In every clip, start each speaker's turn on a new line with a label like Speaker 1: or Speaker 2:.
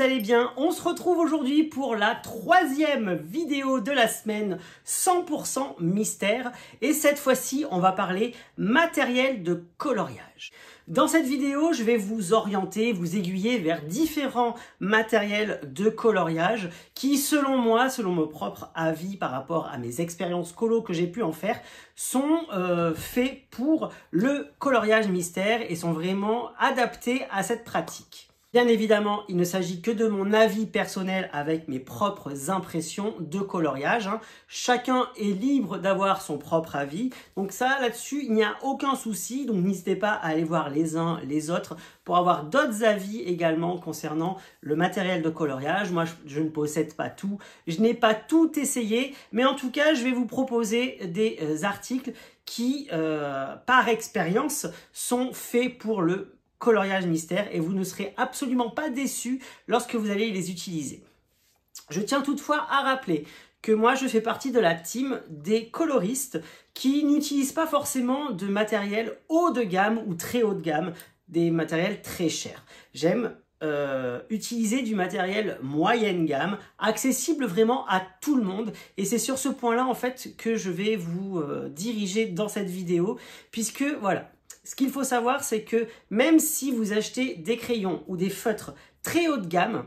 Speaker 1: allez bien. On se retrouve aujourd'hui pour la troisième vidéo de la semaine 100% mystère. Et cette fois-ci, on va parler matériel de coloriage. Dans cette vidéo, je vais vous orienter, vous aiguiller vers différents matériels de coloriage qui, selon moi, selon mon propre avis par rapport à mes expériences colo que j'ai pu en faire, sont faits pour le coloriage mystère et sont vraiment adaptés à cette pratique. Bien évidemment, il ne s'agit que de mon avis personnel avec mes propres impressions de coloriage. Chacun est libre d'avoir son propre avis. Donc ça, là-dessus, il n'y a aucun souci. Donc n'hésitez pas à aller voir les uns les autres pour avoir d'autres avis également concernant le matériel de coloriage. Moi, je ne possède pas tout. Je n'ai pas tout essayé. Mais en tout cas, je vais vous proposer des articles qui, par expérience, sont faits pour le coloriage mystère et vous ne serez absolument pas déçus lorsque vous allez les utiliser. Je tiens toutefois à rappeler que moi je fais partie de la team des coloristes qui n'utilisent pas forcément de matériel haut de gamme ou très haut de gamme, des matériels très chers. J'aime utiliser du matériel moyenne gamme, accessible vraiment à tout le monde. Et c'est sur ce point-là en fait que je vais vous diriger dans cette vidéo, puisque voilà. Ce qu'il faut savoir, c'est que même si vous achetez des crayons ou des feutres très haut de gamme,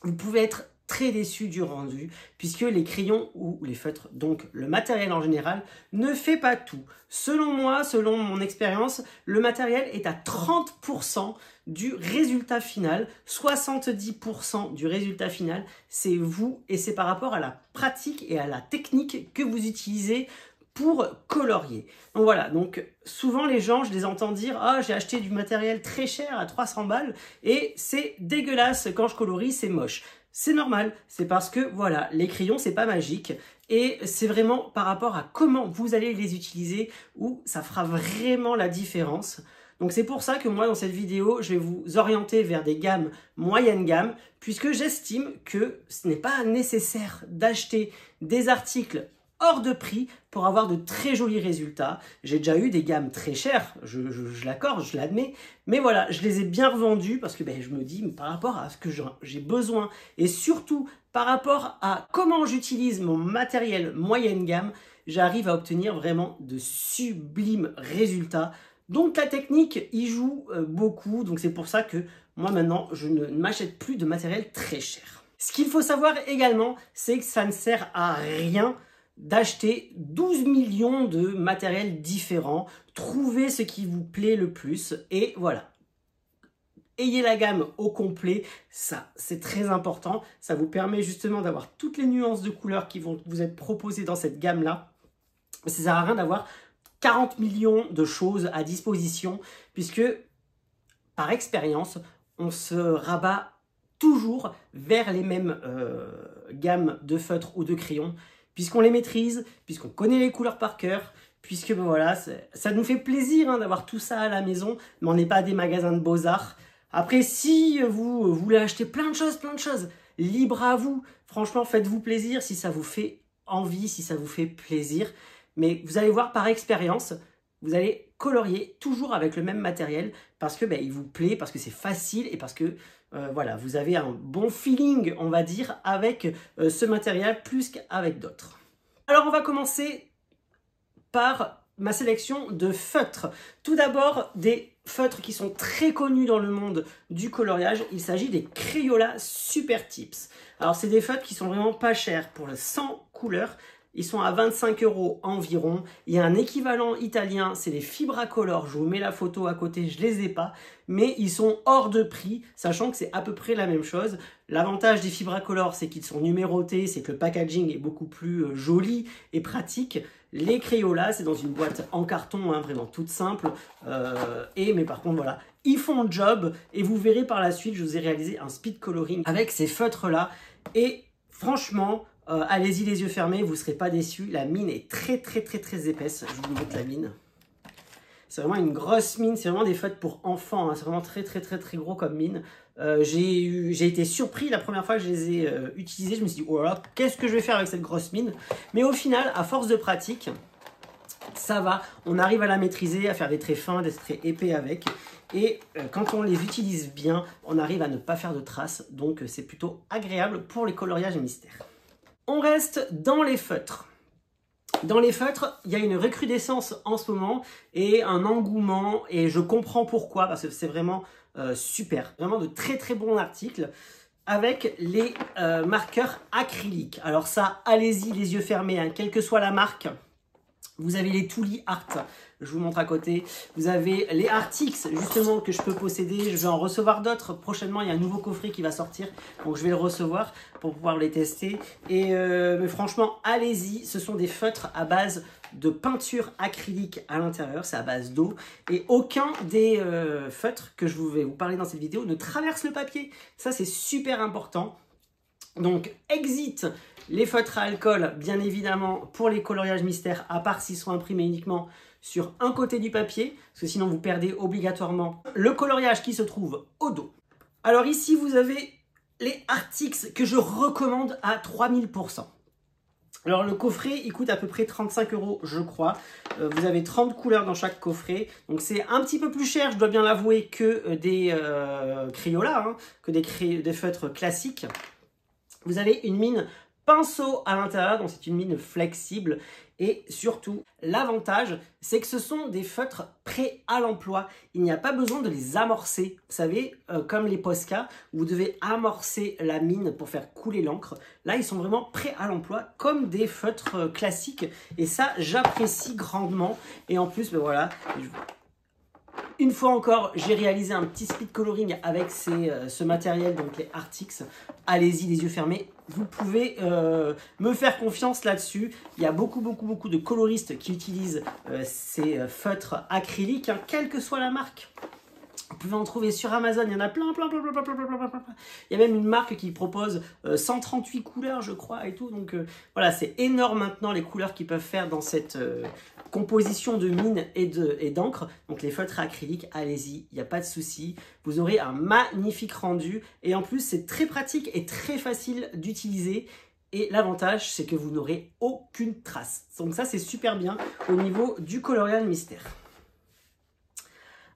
Speaker 1: vous pouvez être très déçu du rendu, puisque les crayons ou les feutres, donc le matériel en général, ne fait pas tout. Selon moi, selon mon expérience, le matériel est à 30% du résultat final, 70% du résultat final, c'est vous et c'est par rapport à la pratique et à la technique que vous utilisez pour colorier. Donc voilà, donc souvent les gens, je les entends dire « Ah, j'ai acheté du matériel très cher à 300 balles et c'est dégueulasse, quand je colorie, c'est moche. » C'est normal, c'est parce que voilà, les crayons, c'est pas magique et c'est vraiment par rapport à comment vous allez les utiliser où ça fera vraiment la différence. Donc c'est pour ça que moi, dans cette vidéo, je vais vous orienter vers des gammes moyenne gamme, puisque j'estime que ce n'est pas nécessaire d'acheter des articles hors de prix pour avoir de très jolis résultats. J'ai déjà eu des gammes très chères, je l'accorde, je l'admets, mais voilà, je les ai bien revendus parce que je me dis, par rapport à ce que j'ai besoin et surtout par rapport à comment j'utilise mon matériel moyenne gamme, j'arrive à obtenir vraiment de sublimes résultats. Donc la technique y joue beaucoup, donc c'est pour ça que moi maintenant, je ne m'achète plus de matériel très cher. Ce qu'il faut savoir également, c'est que ça ne sert à rien d'acheter 12 millions de matériels différents, trouvez ce qui vous plaît le plus et voilà. Ayez la gamme au complet, ça c'est très important, ça vous permet justement d'avoir toutes les nuances de couleurs qui vont vous être proposées dans cette gamme-là. Ça ne sert à rien d'avoir 40 millions de choses à disposition puisque par expérience, on se rabat toujours vers les mêmes gammes de feutres ou de crayons puisqu'on les maîtrise, puisqu'on connaît les couleurs par cœur, puisque voilà, ça nous fait plaisir d'avoir tout ça à la maison, mais on n'est pas des magasins de beaux-arts. Après, si vous voulez acheter plein de choses, libre à vous. Franchement, faites-vous plaisir si ça vous fait envie, si ça vous fait plaisir. Mais vous allez voir par expérience, vous allez colorier toujours avec le même matériel parce que il vous plaît, parce que c'est facile et parce que voilà, vous avez un bon feeling, on va dire, avec ce matériel plus qu'avec d'autres. Alors, on va commencer par ma sélection de feutres. Tout d'abord, des feutres qui sont très connus dans le monde du coloriage. Il s'agit des Crayola Super Tips. Alors, c'est des feutres qui sont vraiment pas chers pour les 100 couleurs. Ils sont à 25 € environ. Il y a un équivalent italien, c'est les Fibracolor. Je vous mets la photo à côté, je les ai pas. Mais ils sont hors de prix, sachant que c'est à peu près la même chose. L'avantage des Fibracolor, c'est qu'ils sont numérotés, c'est que le packaging est beaucoup plus joli et pratique. Les Crayola, c'est dans une boîte en carton, vraiment toute simple. Mais par contre, voilà, ils font le job. Et vous verrez par la suite, je vous ai réalisé un speed coloring avec ces feutres-là. Et franchement, allez-y les yeux fermés, vous ne serez pas déçus. La mine est très épaisse. Je vous montre la mine. C'est vraiment une grosse mine. C'est vraiment des feutres pour enfants. C'est vraiment très gros comme mine. J'ai été surpris la première fois que je les ai utilisés. Je me suis dit, oh là là, qu'est-ce que je vais faire avec cette grosse mine? Mais au final, à force de pratique, ça va, on arrive à la maîtriser, à faire des traits fins, des traits épais avec. Et quand on les utilise bien, on arrive à ne pas faire de traces. Donc c'est plutôt agréable pour les coloriages mystères. On reste dans les feutres. Dans les feutres, il y a une recrudescence en ce moment et un engouement. Et je comprends pourquoi, parce que c'est vraiment super. Vraiment de très très bons articles avec les marqueurs acryliques. Alors ça, allez-y les yeux fermés, hein, quelle que soit la marque. Vous avez les Tuli Art, je vous montre à côté. Vous avez les Artix, justement, que je peux posséder. Je vais en recevoir d'autres. Prochainement, il y a un nouveau coffret qui va sortir. Donc, je vais le recevoir pour pouvoir les tester. Et mais franchement, allez-y. Ce sont des feutres à base de peinture acrylique à l'intérieur. C'est à base d'eau. Et aucun des feutres que je vais vous parler dans cette vidéo ne traverse le papier. Ça, c'est super important. Donc, exit les feutres à alcool, bien évidemment, pour les coloriages mystères, à part s'ils sont imprimés uniquement sur un côté du papier, parce que sinon vous perdez obligatoirement le coloriage qui se trouve au dos. Alors ici, vous avez les Artix que je recommande à 3000%. Alors le coffret, il coûte à peu près 35 €, je crois. Vous avez 30 couleurs dans chaque coffret. Donc c'est un petit peu plus cher, je dois bien l'avouer, que des Crayola, hein, que des feutres classiques. Vous avez une mine pinceau à l'intérieur, donc c'est une mine flexible. Et surtout, l'avantage, c'est que ce sont des feutres prêts à l'emploi. Il n'y a pas besoin de les amorcer. Vous savez, comme les Posca, vous devez amorcer la mine pour faire couler l'encre. Là, ils sont vraiment prêts à l'emploi, comme des feutres classiques. Et ça, j'apprécie grandement. Et en plus, ben voilà, une fois encore, j'ai réalisé un petit speed coloring avec ce matériel, donc les Artix. Allez-y, les yeux fermés. Vous pouvez me faire confiance là-dessus. Il y a beaucoup de coloristes qui utilisent ces feutres acryliques, hein, quelle que soit la marque. Vous pouvez en trouver sur Amazon, il y en a plein. Il y a même une marque qui propose 138 couleurs, je crois, et tout. Donc voilà, c'est énorme maintenant les couleurs qu'ils peuvent faire dans cette composition de mine et d'encre. Donc les feutres acryliques, allez-y, il n'y a pas de souci. Vous aurez un magnifique rendu. Et en plus, c'est très pratique et très facile d'utiliser. Et l'avantage, c'est que vous n'aurez aucune trace. Donc ça, c'est super bien au niveau du coloriage mystère.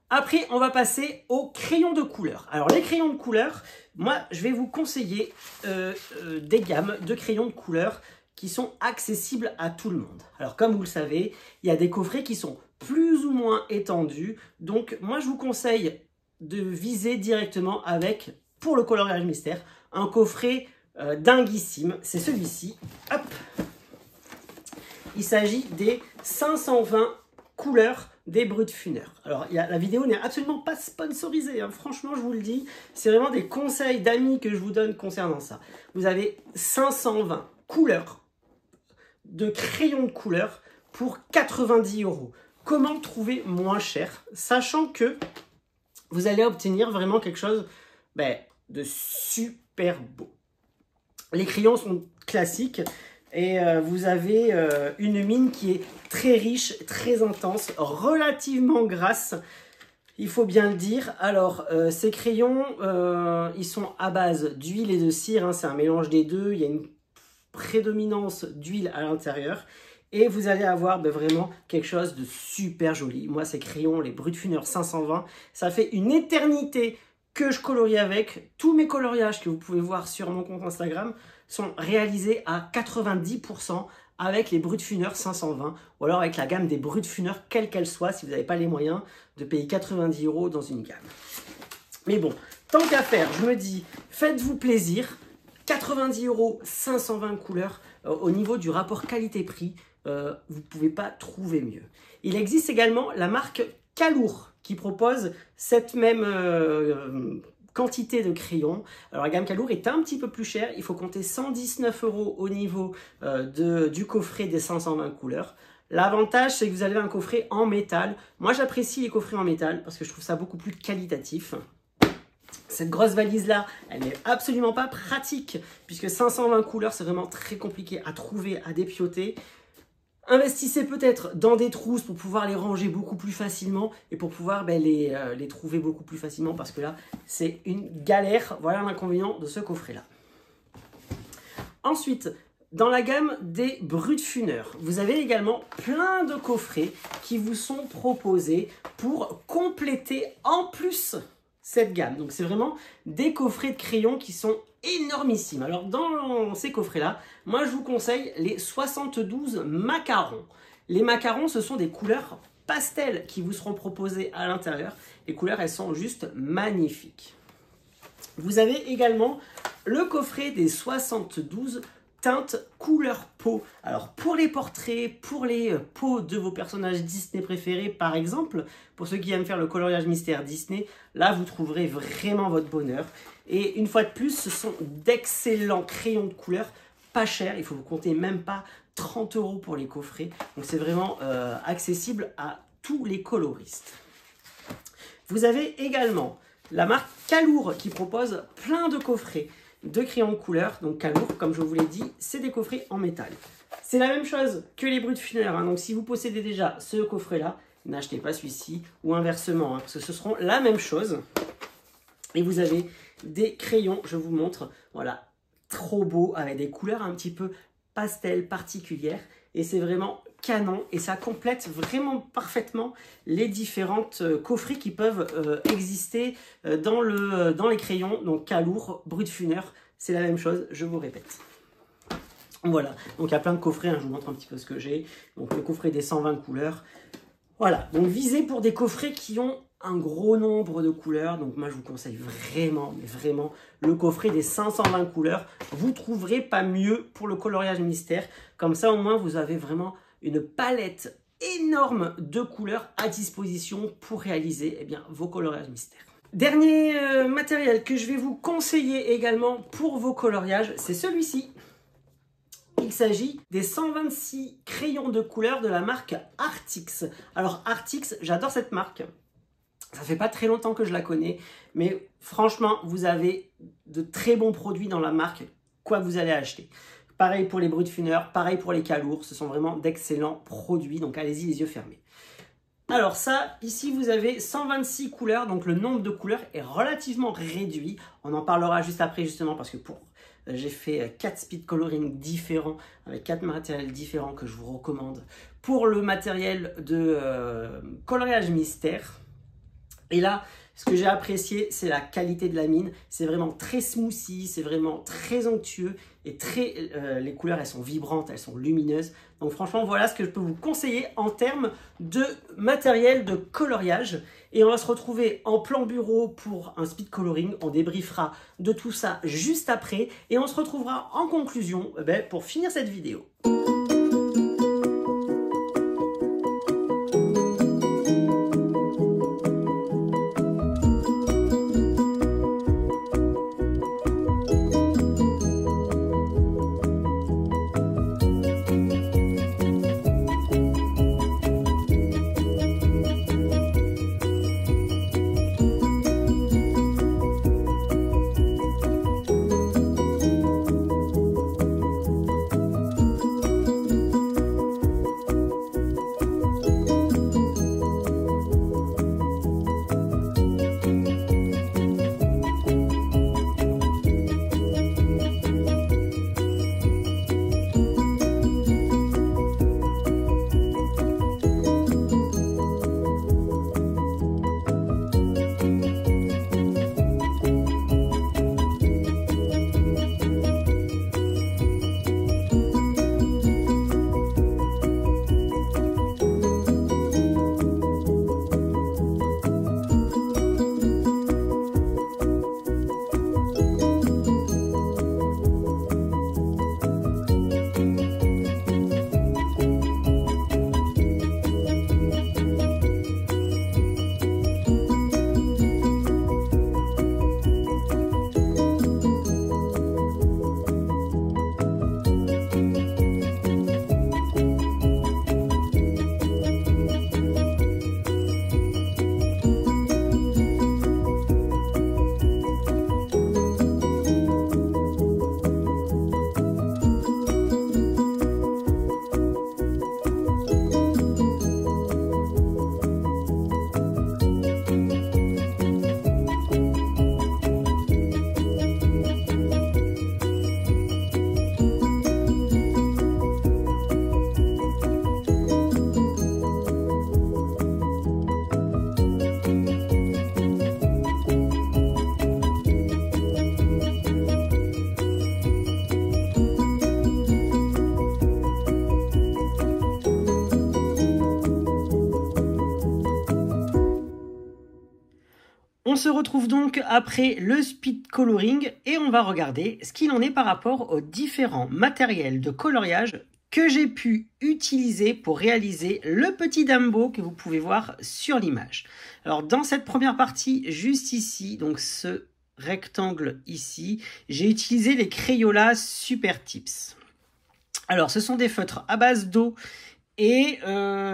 Speaker 1: Après, on va passer aux crayons de couleur. Alors, les crayons de couleur, moi, je vais vous conseiller des gammes de crayons de couleur qui sont accessibles à tout le monde. Alors, comme vous le savez, il y a des coffrets qui sont plus ou moins étendus. Donc, moi, je vous conseille de viser directement avec, pour le coloriage mystère, un coffret dinguissime. C'est celui-ci. Hop. Il s'agit des 520 couleurs des Brutfuner. Alors, la vidéo n'est absolument pas sponsorisée, hein. Franchement, je vous le dis. C'est vraiment des conseils d'amis que je vous donne concernant ça. Vous avez 520 couleurs de crayons de couleur pour 90 €. Comment trouver moins cher, sachant que vous allez obtenir vraiment quelque chose de super beau. Les crayons sont classiques. Et vous avez une mine qui est très riche, très intense, relativement grasse, il faut bien le dire. Alors, ces crayons, ils sont à base d'huile et de cire, hein, c'est un mélange des deux. Il y a une prédominance d'huile à l'intérieur. Et vous allez avoir vraiment quelque chose de super joli. Moi, ces crayons, les Brutfuner 520, ça fait une éternité que je colorie avec. Tous mes coloriages que vous pouvez voir sur mon compte Instagram sont réalisés à 90% avec les Brutfuner 520 ou alors avec la gamme des Brutfuner, quelle qu'elle soit, si vous n'avez pas les moyens de payer 90 € dans une gamme. Mais bon, tant qu'à faire, je me dis, faites-vous plaisir. 90 €, 520 couleurs, au niveau du rapport qualité-prix, vous ne pouvez pas trouver mieux. Il existe également la marque Calour qui propose cette même quantité de crayons. Alors la gamme Calour est un petit peu plus chère, il faut compter 119 € au niveau du coffret des 520 couleurs. L'avantage, c'est que vous avez un coffret en métal. Moi, j'apprécie les coffrets en métal parce que je trouve ça beaucoup plus qualitatif. Cette grosse valise-là, elle n'est absolument pas pratique puisque 520 couleurs, c'est vraiment très compliqué à trouver, à dépioter. Investissez peut-être dans des trousses pour pouvoir les ranger beaucoup plus facilement et pour pouvoir les trouver beaucoup plus facilement parce que là, c'est une galère. Voilà l'inconvénient de ce coffret-là. Ensuite, Dans la gamme des Brutfuner, vous avez également plein de coffrets qui vous sont proposés pour compléter en plus cette gamme. Donc c'est vraiment des coffrets de crayons qui sont énormissimes. Alors dans ces coffrets-là, moi je vous conseille les 72 macarons. Les macarons, ce sont des couleurs pastel qui vous seront proposées à l'intérieur. Les couleurs, elles sont juste magnifiques. Vous avez également le coffret des 72 teintes couleur peau. Alors pour les portraits, pour les peaux de vos personnages Disney préférés par exemple, pour ceux qui aiment faire le coloriage mystère Disney, là vous trouverez vraiment votre bonheur. Et une fois de plus, ce sont d'excellents crayons de couleur, pas chers, il faut vous compter même pas 30 € pour les coffrets. Donc c'est vraiment accessible à tous les coloristes. Vous avez également la marque Calour qui propose plein de coffrets de crayons de couleur. Donc Calour, comme je vous l'ai dit, c'est des coffrets en métal. C'est la même chose que les Brutfuner, hein. Donc si vous possédez déjà ce coffret-là, n'achetez pas celui-ci ou inversement, hein, parce que ce seront la même chose. Et vous avez des crayons, je vous montre, voilà, trop beau, avec des couleurs un petit peu pastel particulières. Et c'est vraiment canon et ça complète vraiment parfaitement les différentes coffrets qui peuvent exister dans les crayons. Donc Calour, Brutfuner, c'est la même chose, je vous répète. Voilà, donc il y a plein de coffrets, hein, je vous montre un petit peu ce que j'ai. Donc le coffret des 120 couleurs. Voilà, donc visez pour des coffrets qui ont un gros nombre de couleurs. Donc moi je vous conseille vraiment, mais vraiment, le coffret des 520 couleurs. Vous trouverez pas mieux pour le coloriage mystère. Comme ça au moins vous avez vraiment une palette énorme de couleurs à disposition pour réaliser vos coloriages mystères. Dernier matériel que je vais vous conseiller également pour vos coloriages, c'est celui-ci. Il s'agit des 126 crayons de couleur de la marque Artix. Alors Artix, j'adore cette marque. Ça fait pas très longtemps que je la connais, mais franchement, vous avez de très bons produits dans la marque, quoi que vous allez acheter. Pareil pour les Brutfuner, pareil pour les Calour, ce sont vraiment d'excellents produits, donc allez-y les yeux fermés. Alors ça, ici vous avez 126 couleurs, donc le nombre de couleurs est relativement réduit. On en parlera juste après justement parce que j'ai fait 4 speed coloring différents avec 4 matériels différents que je vous recommande pour le matériel de coloriage mystère. Et là, ce que j'ai apprécié, c'est la qualité de la mine. C'est vraiment très smoothie, c'est vraiment très onctueux et les couleurs, elles sont vibrantes, elles sont lumineuses. Donc franchement, voilà ce que je peux vous conseiller en termes de matériel de coloriage. Et on va se retrouver en plan bureau pour un speed coloring. On débriefera de tout ça juste après. Et on se retrouvera en conclusion pour finir cette vidéo. se retrouve donc après le speed coloring et on va regarder ce qu'il en est par rapport aux différents matériels de coloriage que j'ai pu utiliser pour réaliser le petit Dumbo que vous pouvez voir sur l'image. Alors dans cette première partie, juste ici, donc ce rectangle ici, j'ai utilisé les Crayola Super Tips. Alors ce sont des feutres à base d'eau et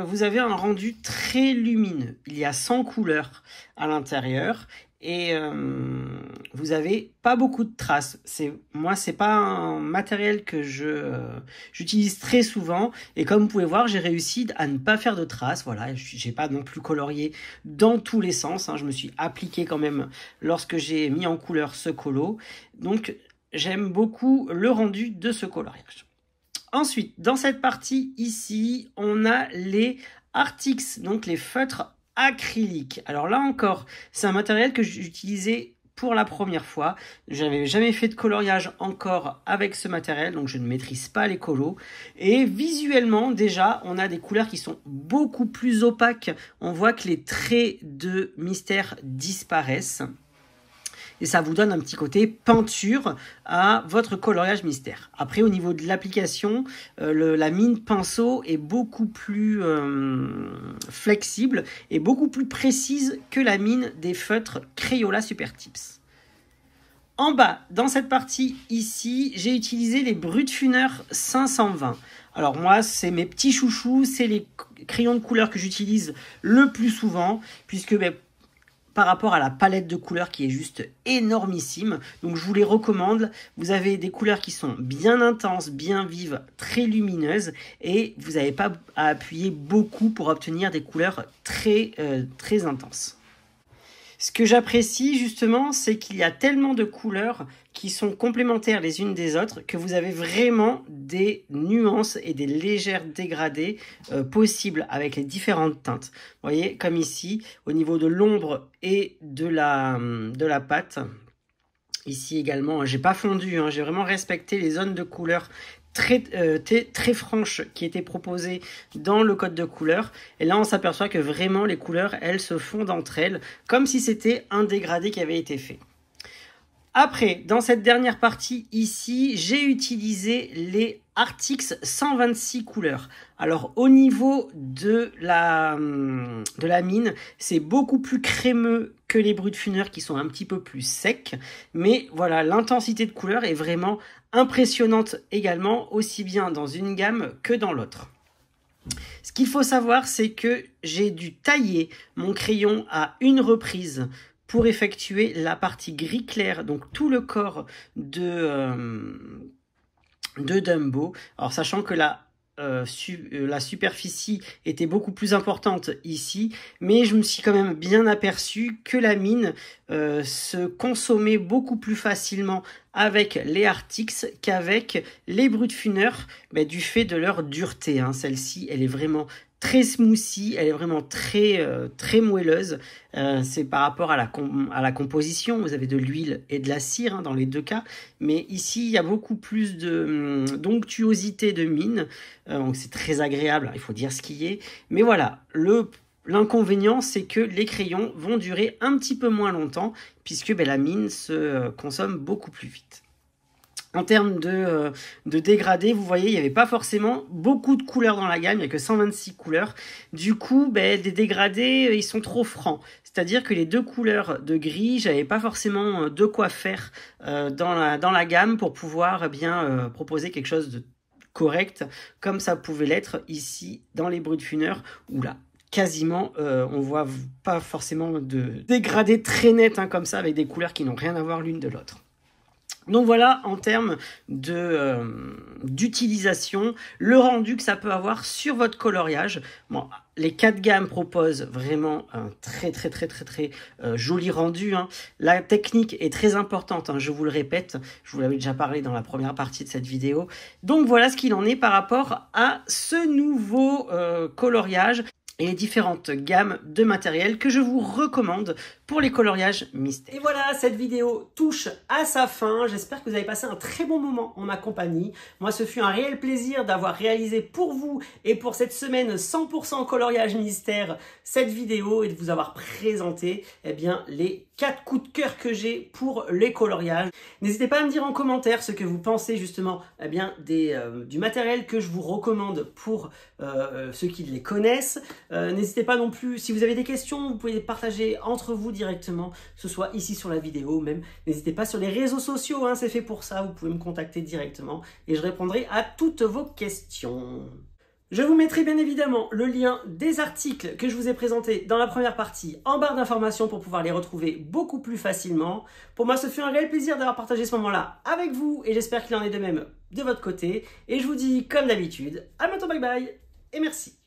Speaker 1: vous avez un rendu très lumineux. Il y a 100 couleurs à l'intérieur et vous avez pas beaucoup de traces. Moi, c'est pas un matériel que j'utilise très souvent et comme vous pouvez voir, j'ai réussi à ne pas faire de traces. Voilà, j'ai pas non plus colorié dans tous les sens, hein. Je me suis appliqué quand même lorsque j'ai mis en couleur ce colo. Donc, j'aime beaucoup le rendu de ce coloriage. Ensuite, dans cette partie ici, on a les Artix, donc les feutres acryliques. Alors là encore, c'est un matériel que j'utilisais pour la première fois. Je n'avais jamais fait de coloriage encore avec ce matériel, donc je ne maîtrise pas les colos. Et visuellement, déjà, on a des couleurs qui sont beaucoup plus opaques. On voit que les traits de mystère disparaissent. Et ça vous donne un petit côté peinture à votre coloriage mystère. Après, au niveau de l'application, la mine pinceau est beaucoup plus flexible et beaucoup plus précise que la mine des feutres Crayola Super Tips. En bas, dans cette partie ici, j'ai utilisé les Brutfuner 520. Alors moi, c'est mes petits chouchous, c'est les crayons de couleur que j'utilise le plus souvent, puisque par rapport à la palette de couleurs qui est juste énormissime. Donc je vous les recommande. Vous avez des couleurs qui sont bien intenses, bien vives, très lumineuses et vous n'avez pas à appuyer beaucoup pour obtenir des couleurs très intenses. Ce que j'apprécie justement, c'est qu'il y a tellement de couleurs qui sont complémentaires les unes des autres que vous avez vraiment des nuances et des légères dégradés possibles avec les différentes teintes. Vous voyez, comme ici, au niveau de l'ombre et de la pâte. Ici également, j'ai pas fondu, hein, j'ai vraiment respecté les zones de couleur très franches qui étaient proposées dans le code de couleur. Et là, on s'aperçoit que vraiment les couleurs, elles se fondent entre elles, comme si c'était un dégradé qui avait été fait. Après, dans cette dernière partie ici, j'ai utilisé les Artix 126 couleurs. Alors, au niveau de la mine, c'est beaucoup plus crémeux que les Brutfuner qui sont un petit peu plus secs. Mais voilà, l'intensité de couleur est vraiment impressionnante également, aussi bien dans une gamme que dans l'autre. Ce qu'il faut savoir, c'est que j'ai dû tailler mon crayon à une reprise pour effectuer la partie gris clair, donc tout le corps de Dumbo. Alors sachant que la superficie était beaucoup plus importante ici, mais je me suis quand même bien aperçu que la mine se consommait beaucoup plus facilement avec les Artix qu'avec les Brutfuner, du fait de leur dureté, hein. Celle-ci, elle est vraiment très smoothie, elle est vraiment très moelleuse. C'est par rapport à la composition. Vous avez de l'huile et de la cire, hein, dans les deux cas. Mais ici, il y a beaucoup plus d'onctuosité de mine. Donc c'est très agréable, il faut dire ce qui est. Mais voilà, l'inconvénient, c'est que les crayons vont durer un petit peu moins longtemps puisque la mine se consomme beaucoup plus vite. En termes de dégradé, vous voyez, il n'y avait pas forcément beaucoup de couleurs dans la gamme, il n'y a que 126 couleurs. Du coup, des dégradés, ils sont trop francs. C'est-à-dire que les deux couleurs de gris, j'avais pas forcément de quoi faire dans la gamme pour pouvoir proposer quelque chose de correct, comme ça pouvait l'être ici dans les Brutfuner, où là, quasiment, on voit pas forcément de dégradé très net, hein, comme ça, avec des couleurs qui n'ont rien à voir l'une de l'autre. Donc voilà, en termes d'utilisation, le rendu que ça peut avoir sur votre coloriage. Bon, les 4 gammes proposent vraiment un très joli rendu, hein. La technique est très importante, hein, je vous le répète, je vous l'avais déjà parlé dans la première partie de cette vidéo. Donc voilà ce qu'il en est par rapport à ce nouveau coloriage. et les différentes gammes de matériel que je vous recommande pour les coloriages mystères. Et voilà, cette vidéo touche à sa fin. J'espère que vous avez passé un très bon moment en ma compagnie. Moi, ce fut un réel plaisir d'avoir réalisé pour vous et pour cette semaine 100% coloriage mystère cette vidéo et de vous avoir présenté les 4 coups de cœur que j'ai pour les coloriages. N'hésitez pas à me dire en commentaire ce que vous pensez justement du matériel que je vous recommande pour ceux qui les connaissent. N'hésitez pas non plus, si vous avez des questions, vous pouvez les partager entre vous directement, que ce soit ici sur la vidéo, même n'hésitez pas sur les réseaux sociaux, hein, c'est fait pour ça, vous pouvez me contacter directement et je répondrai à toutes vos questions. Je vous mettrai bien évidemment le lien des articles que je vous ai présentés dans la première partie en barre d'informations pour pouvoir les retrouver beaucoup plus facilement. Pour moi, ce fut un réel plaisir d'avoir partagé ce moment-là avec vous et j'espère qu'il en est de même de votre côté. Et je vous dis, comme d'habitude, à bientôt, bye bye et merci.